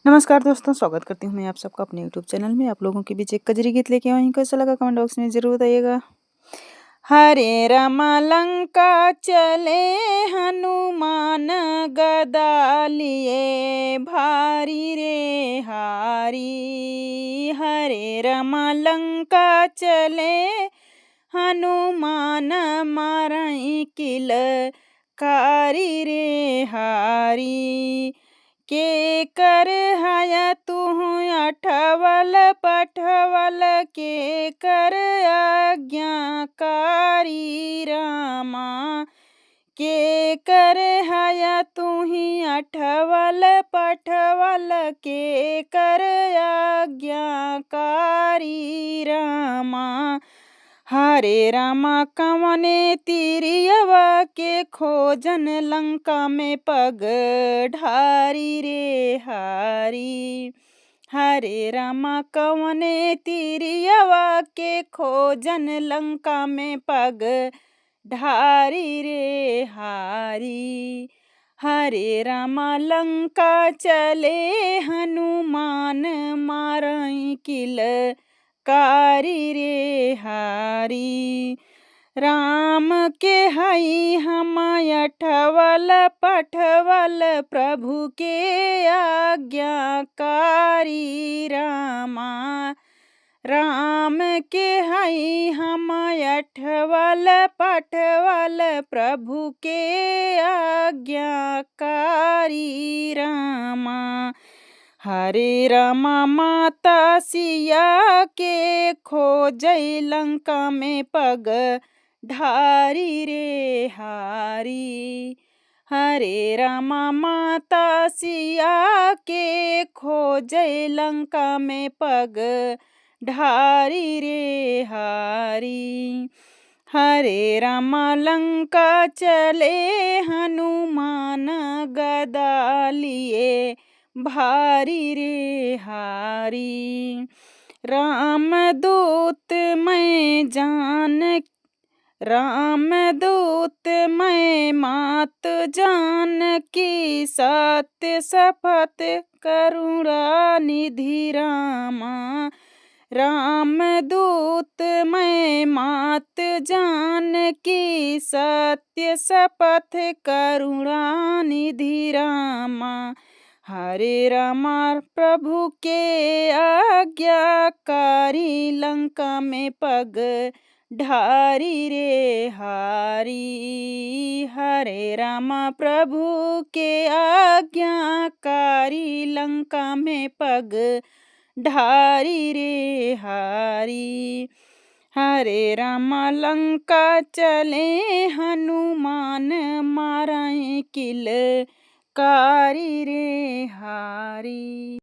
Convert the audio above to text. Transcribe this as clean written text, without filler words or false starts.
नमस्कार दोस्तों, स्वागत करती हूँ मैं आप सबका अपने यूट्यूब चैनल में। आप लोगों के बीच एक कजरी गीत लेके आई हूँ। कैसा लगा कमेंट बॉक्स में ज़रूर बताइएगा। हरे राम लंका चले हनुमान गदा लिए भारी रे हारी। हरे राम लंका चले हनुमान मारई किल कारी रे हारी। के कर हया तुह अठवल पठवल के कर आज्ञाकारी रामा। के कर हया तुही अठवल पठवल के कर आज्ञाकारी रामा। हरे रामा कवने तिरियवा के खोजन लंका में पग ढारी रे हारी। हरे रामा कवने तिरियवा के खोजन लंका में पग ढारी रे हारी। हरे रामा लंका चले हनुमान मारई किल कारी रे हारी। राम के हई हम अठवल पठवल प्रभु के आज्ञाकारी रामा। राम के हई हम अठवल पठवल प्रभु के आज्ञाकारी रामा। हरे रामा माता सिया के खोजई लंका में पग ढारी रे हारी। हरे रामा माता सिया के खोजई लंका में पग ढारी रे हारी। हरे रामा लंका चले हनुमान गदा लिए भारी रे हारी। राम दूत मैं मात जान की सत्य शपथ करुणा निधि रामा। राम दूत मैं मात जान की सत्य शपथ करुणा निधि रामा। हरे रामा प्रभु के आज्ञाकारी लंका में पग ढारी रे हारी। हरे रामा प्रभु के आज्ञाकारी लंका में पग ढारी रे हारी। हरे रामा लंका चले हनुमान मारई किल कारी रे हारी।